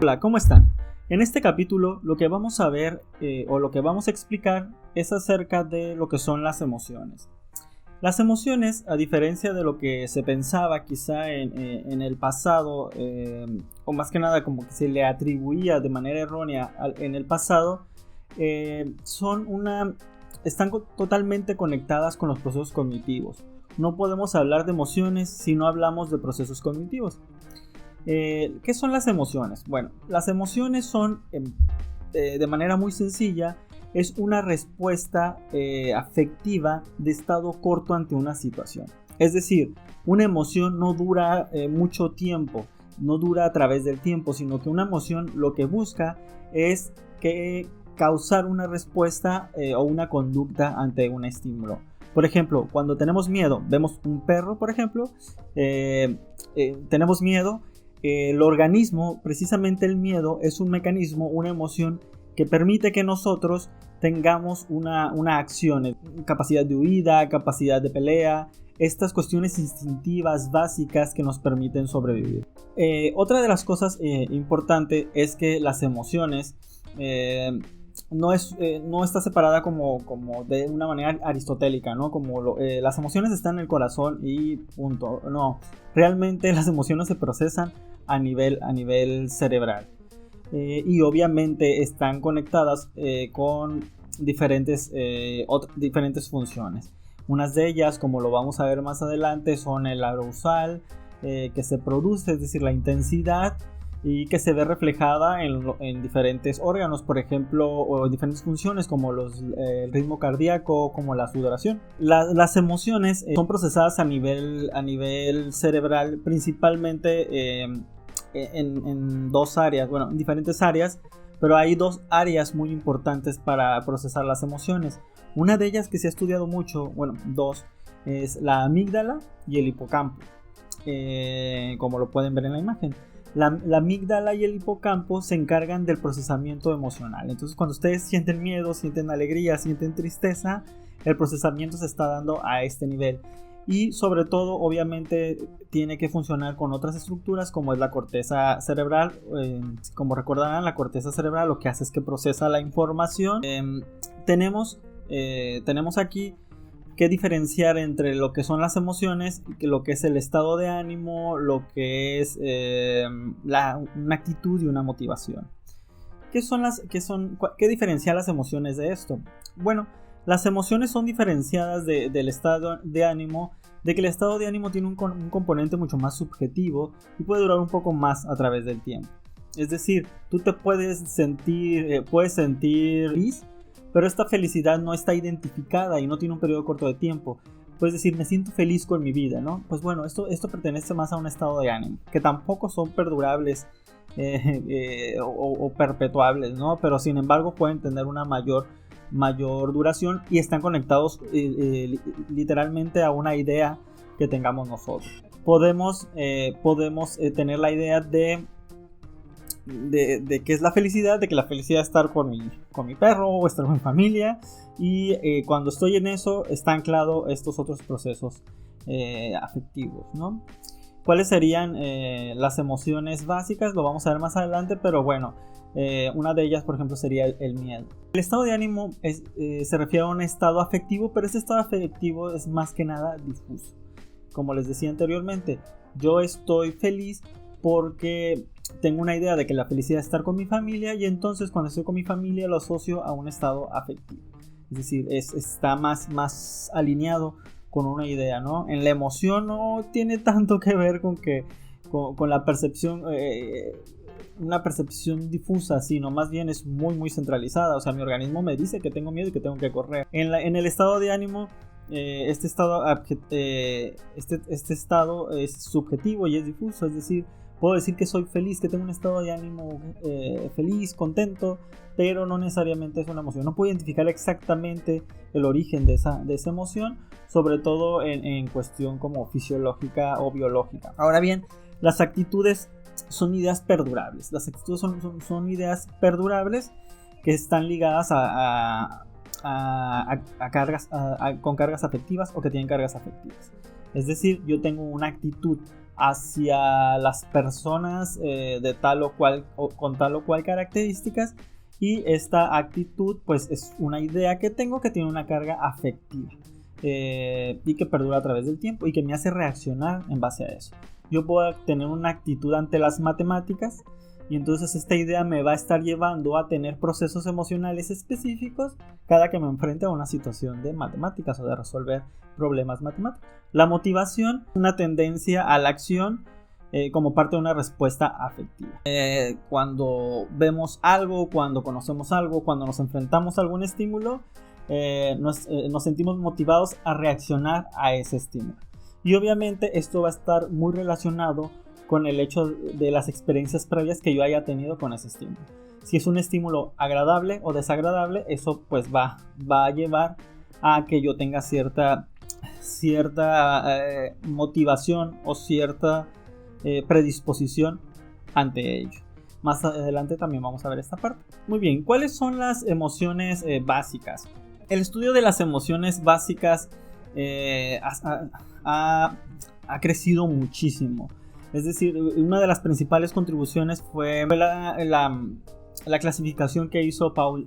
Hola, ¿cómo están? En este capítulo lo que vamos a ver o lo que vamos a explicar es acerca de lo que son las emociones. Las emociones, a diferencia de lo que se pensaba quizá en el pasado, o más que nada como que se le atribuía de manera errónea en el pasado, están totalmente conectadas con los procesos cognitivos. No podemos hablar de emociones si no hablamos de procesos cognitivos. ¿Qué son las emociones? Bueno, las emociones son, de manera muy sencilla, es una respuesta afectiva de estado corto ante una situación. Es decir, una emoción no dura mucho tiempo, no dura a través del tiempo, sino que una emoción lo que busca es causar una respuesta o una conducta ante un estímulo. Por ejemplo, cuando tenemos miedo, vemos un perro, por ejemplo, tenemos miedo. El organismo, precisamente el miedo, es un mecanismo, una emoción que permite que nosotros tengamos una acción, capacidad de huida, capacidad de pelea, estas cuestiones instintivas básicas que nos permiten sobrevivir. Otra de las cosas importantes es que las emociones no está separada como de una manera aristotélica, ¿no? Como las emociones están en el corazón y punto. No, realmente las emociones se procesan a nivel cerebral. Y obviamente están conectadas con diferentes funciones. Unas de ellas, como lo vamos a ver más adelante, son el arousal, que se produce, es decir, la intensidad, y que se ve reflejada en diferentes órganos, por ejemplo, o en diferentes funciones como el ritmo cardíaco, como la sudoración. Las emociones son procesadas a nivel cerebral, principalmente en dos áreas, bueno, en diferentes áreas, pero hay dos áreas muy importantes para procesar las emociones. Una de ellas que se ha estudiado mucho, bueno, dos, es la amígdala y el hipocampo, como lo pueden ver en la imagen. La amígdala y el hipocampo se encargan del procesamiento emocional. Entonces, cuando ustedes sienten miedo, sienten alegría, sienten tristeza, el procesamiento se está dando a este nivel. Y sobre todo, obviamente, tiene que funcionar con otras estructuras como es la corteza cerebral. Como recordarán, la corteza cerebral lo que hace es que procesa la información. Tenemos aquí que diferenciar entre lo que son las emociones y lo que es el estado de ánimo, lo que es una actitud y una motivación. ¿Qué diferencia las emociones de esto? Bueno, las emociones son diferenciadas del estado de ánimo, de que el estado de ánimo tiene un componente mucho más subjetivo y puede durar un poco más a través del tiempo. Es decir, tú te puedes sentir feliz, pero esta felicidad no está identificada y no tiene un periodo corto de tiempo. Puedes decir, me siento feliz con mi vida, ¿no? Pues bueno, esto pertenece más a un estado de ánimo, que tampoco son perdurables o perpetuables, ¿no? Pero sin embargo pueden tener una mayor duración y están conectados literalmente a una idea que tengamos nosotros. Podemos tener la idea de qué es la felicidad, de que la felicidad es estar con mi perro o estar con mi familia, y cuando estoy en eso está anclado estos otros procesos afectivos, ¿no? ¿Cuáles serían las emociones básicas? Lo vamos a ver más adelante, pero bueno, una de ellas, por ejemplo, sería el miedo. El estado de ánimo se refiere a un estado afectivo, pero ese estado afectivo es más que nada difuso. Como les decía anteriormente, yo estoy feliz porque tengo una idea de que la felicidad es estar con mi familia, y entonces cuando estoy con mi familia lo asocio a un estado afectivo. Es decir, está más alineado con una idea, ¿no? En la emoción no tiene tanto que ver con la percepción, una percepción difusa, sino más bien es muy centralizada. O sea, mi organismo me dice que tengo miedo y que tengo que correr. En el estado de ánimo, este estado es subjetivo y es difuso, es decir, puedo decir que soy feliz, que tengo un estado de ánimo feliz, contento, pero no necesariamente es una emoción. No puedo identificar exactamente el origen de esa emoción, sobre todo en cuestión como fisiológica o biológica. Ahora bien, las actitudes son ideas perdurables. Las actitudes son ideas perdurables que están ligadas con cargas afectivas o que tienen cargas afectivas. Es decir, yo tengo una actitud hacia las personas de tal o cual o con tal o cual características, y esta actitud pues es una idea que tengo que tiene una carga afectiva y que perdura a través del tiempo y que me hace reaccionar en base a eso. Yo puedo tener una actitud ante las matemáticas y entonces esta idea me va a estar llevando a tener procesos emocionales específicos cada que me enfrente a una situación de matemáticas o de resolver problemas matemáticos. La motivación es una tendencia a la acción como parte de una respuesta afectiva. Cuando vemos algo, cuando conocemos algo, cuando nos enfrentamos a algún estímulo, nos sentimos motivados a reaccionar a ese estímulo. Y obviamente esto va a estar muy relacionado con el hecho de las experiencias previas que yo haya tenido con ese estímulo. Si es un estímulo agradable o desagradable, eso pues va a llevar a que yo tenga cierta motivación o cierta predisposición ante ello. Más adelante también vamos a ver esta parte. Muy bien, ¿cuáles son las emociones básicas? El estudio de las emociones básicas ha crecido muchísimo. Es decir, una de las principales contribuciones fue la clasificación que hizo Paul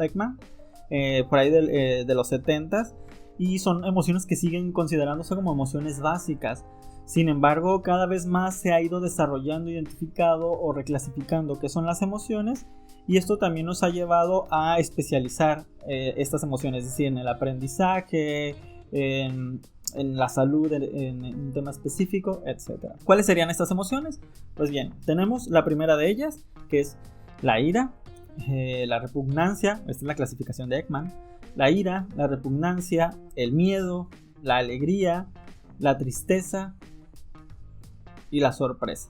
Ekman por ahí de los 70s, y son emociones que siguen considerándose como emociones básicas. Sin embargo, cada vez más se ha ido desarrollando, identificado o reclasificando qué son las emociones, y esto también nos ha llevado a especializar estas emociones, es decir, en el aprendizaje, en la salud, en un tema específico, etc. ¿Cuáles serían estas emociones? Pues bien, tenemos la primera de ellas, que es la ira, la repugnancia. Esta es la clasificación de Ekman. La ira, la repugnancia, el miedo, la alegría, la tristeza y la sorpresa.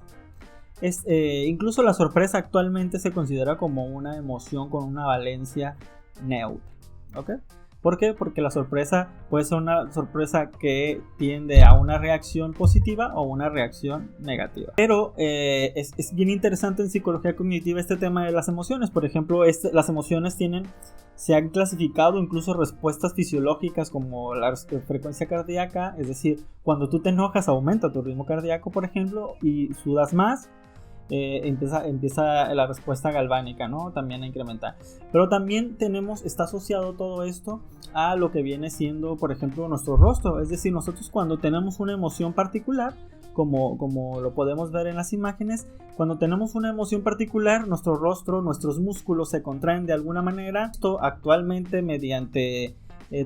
Incluso la sorpresa actualmente se considera como una emoción con una valencia neutra. ¿Ok? ¿Por qué? Porque la sorpresa puede ser una sorpresa que tiende a una reacción positiva o una reacción negativa. Pero es bien interesante en psicología cognitiva este tema de las emociones. Por ejemplo, las emociones se han clasificado incluso respuestas fisiológicas como la frecuencia cardíaca. Es decir, cuando tú te enojas aumenta tu ritmo cardíaco, por ejemplo, y sudas más. Empieza la respuesta galvánica, ¿no? También a incrementar. Pero también está asociado todo esto a lo que viene siendo, por ejemplo, nuestro rostro. Es decir, nosotros cuando tenemos una emoción particular, como lo podemos ver en las imágenes, cuando tenemos una emoción particular, nuestro rostro, nuestros músculos se contraen de alguna manera. Esto actualmente mediante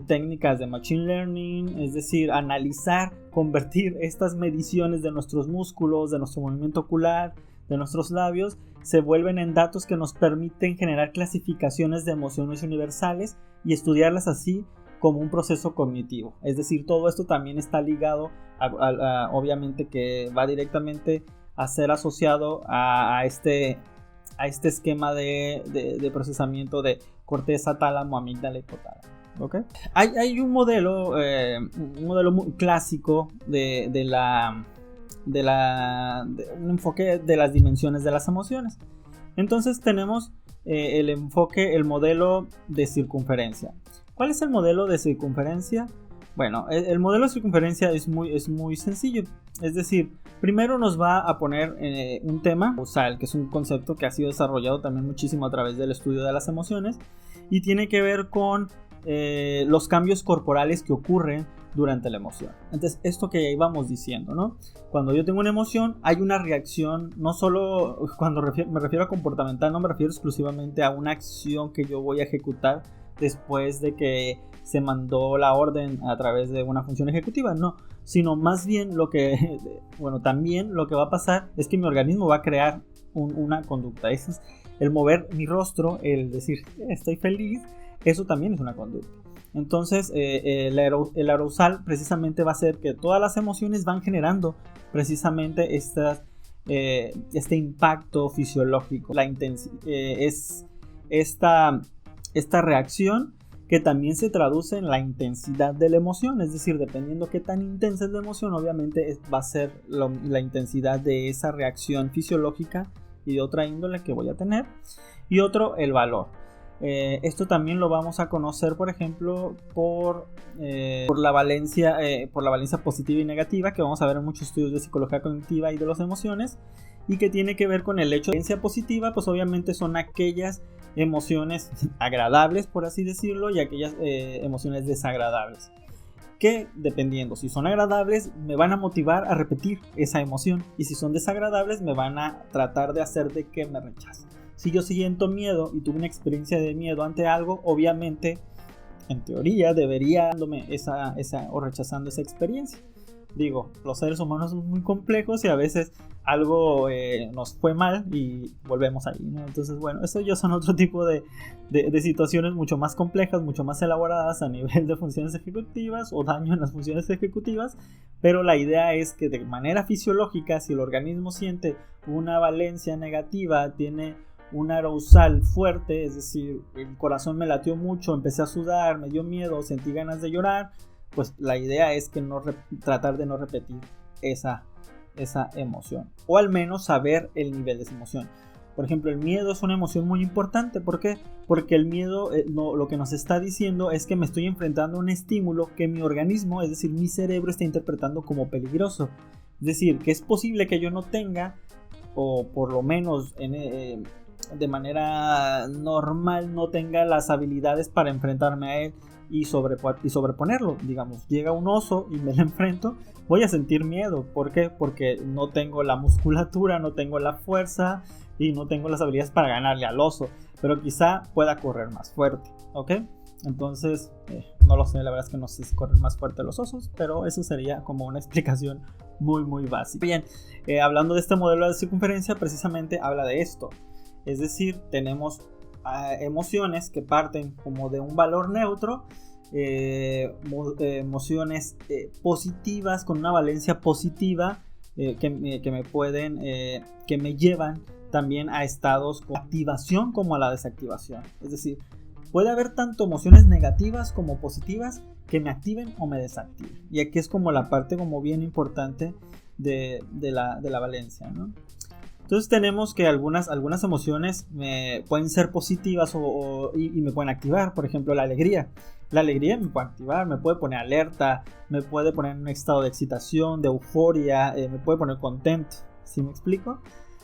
técnicas de machine learning, es decir, analizar, convertir estas mediciones de nuestros músculos, de nuestro movimiento ocular, de nuestros labios, se vuelven en datos que nos permiten generar clasificaciones de emociones universales y estudiarlas así como un proceso cognitivo. Es decir, todo esto también está ligado obviamente que va directamente a ser asociado a este esquema de procesamiento de corteza, tálamo, amígdala y hipotálamo. ¿Okay? Hay un modelo muy clásico de un enfoque de las dimensiones de las emociones. Entonces tenemos el modelo de circunferencia. ¿Cuál es el modelo de circunferencia? Bueno, el modelo de circunferencia es muy sencillo. Es decir, primero nos va a poner un tema causal, que es un concepto que ha sido desarrollado también muchísimo a través del estudio de las emociones, y tiene que ver con los cambios corporales que ocurren durante la emoción. Entonces, esto que ya íbamos diciendo, ¿no? Cuando yo tengo una emoción, hay una reacción, no solo cuando me refiero a comportamental, no me refiero exclusivamente a una acción que yo voy a ejecutar después de que se mandó la orden a través de una función ejecutiva, no, sino más bien también lo que va a pasar es que mi organismo va a crear una conducta. Eso es el mover mi rostro, el decir estoy feliz, eso también es una conducta. Entonces el arousal precisamente va a hacer que todas las emociones van generando precisamente este impacto fisiológico. Es esta reacción que también se traduce en la intensidad de la emoción. Es decir, dependiendo qué tan intensa es la emoción, obviamente va a ser la intensidad de esa reacción fisiológica y de otra índole que voy a tener. Y otro, el valor. Esto también lo vamos a conocer, por ejemplo, por la valencia positiva y negativa, que vamos a ver en muchos estudios de psicología cognitiva y de las emociones, y que tiene que ver con el hecho de la valencia positiva, pues obviamente son aquellas emociones agradables, por así decirlo, y aquellas emociones desagradables, que dependiendo si son agradables me van a motivar a repetir esa emoción, y si son desagradables me van a tratar de hacer de que me rechace. Si yo siento miedo y tuve una experiencia de miedo ante algo, obviamente, en teoría, debería dándome o rechazando esa experiencia. Digo, los seres humanos son muy complejos y a veces algo nos fue mal y volvemos ahí, ¿no? Entonces, bueno, eso ya son otro tipo de situaciones mucho más complejas, mucho más elaboradas a nivel de funciones ejecutivas o daño en las funciones ejecutivas, pero la idea es que de manera fisiológica, si el organismo siente una valencia negativa, tiene un arousal fuerte, es decir, el corazón me latió mucho, empecé a sudar, me dio miedo, sentí ganas de llorar, pues la idea es que tratar de no repetir esa emoción, o al menos saber el nivel de esa emoción. Por ejemplo, el miedo es una emoción muy importante. ¿Por qué? Porque el miedo lo que nos está diciendo es que me estoy enfrentando a un estímulo que mi organismo, es decir, mi cerebro, está interpretando como peligroso. Es decir, que es posible que yo no tenga, o por lo menos de manera normal no tenga las habilidades para enfrentarme a él y sobreponerlo. Digamos, llega un oso y me lo enfrento, voy a sentir miedo. ¿Por qué? Porque no tengo la musculatura, no tengo la fuerza y no tengo las habilidades para ganarle al oso, pero quizá pueda correr más fuerte, ¿ok? Entonces, no lo sé, la verdad es que no sé si corren más fuerte los osos, pero eso sería como una explicación muy muy básica. Bien, hablando de este modelo de circunferencia, precisamente habla de esto. Es decir, tenemos emociones que parten como de un valor neutro, emociones positivas con una valencia positiva que me llevan también a estados de activación como a la desactivación. Es decir, puede haber tanto emociones negativas como positivas que me activen o me desactiven. Y aquí es como la parte como bien importante de la valencia, ¿no? Entonces tenemos que algunas emociones pueden ser positivas y me pueden activar. Por ejemplo, la alegría. La alegría me puede activar, me puede poner alerta, me puede poner en un estado de excitación, de euforia, me puede poner contento. ¿Sí me explico?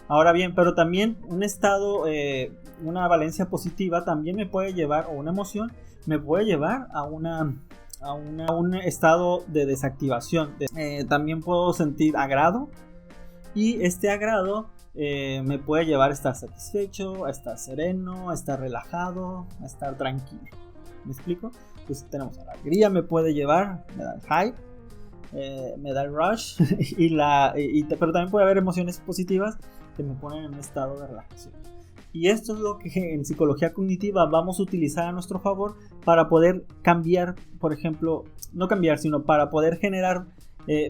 Ahora bien, pero también un estado, una valencia positiva también me puede llevar, o una emoción, me puede llevar a un estado de desactivación. También puedo sentir agrado, y este agrado me puede llevar a estar satisfecho, a estar sereno, a estar relajado, a estar tranquilo. ¿Me explico? Entonces tenemos alegría, me puede llevar, me da el hype, me da el rush, pero también puede haber emociones positivas que me ponen en un estado de relajación. Y esto es lo que en psicología cognitiva vamos a utilizar a nuestro favor para poder cambiar, por ejemplo, no cambiar, sino para poder generar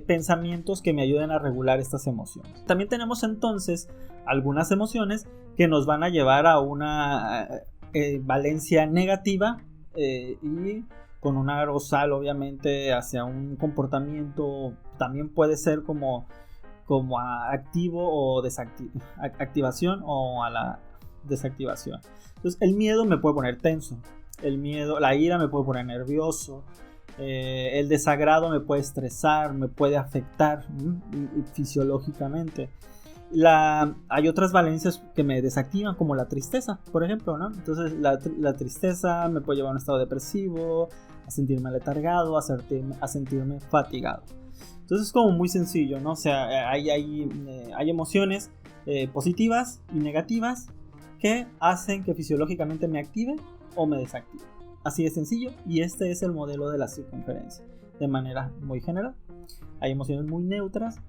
pensamientos que me ayuden a regular estas emociones. También tenemos entonces algunas emociones que nos van a llevar a una valencia negativa y con un arousal obviamente hacia un comportamiento, también puede ser como activo o activación o a la desactivación. Entonces el miedo me puede poner tenso, la ira me puede poner nervioso, el desagrado me puede estresar, me puede afectar fisiológicamente. Hay otras valencias que me desactivan, como la tristeza, por ejemplo, ¿no? Entonces la tristeza me puede llevar a un estado depresivo, a sentirme letargado, a sentirme fatigado. Entonces es como muy sencillo, ¿no? O sea, hay emociones positivas y negativas que hacen que fisiológicamente me active o me desactive. Así de sencillo, y este es el modelo de la circunferencia, de manera muy general. Hay emociones muy neutras,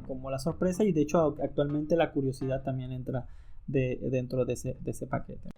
como la sorpresa, y de hecho actualmente la curiosidad también entra dentro de ese paquete.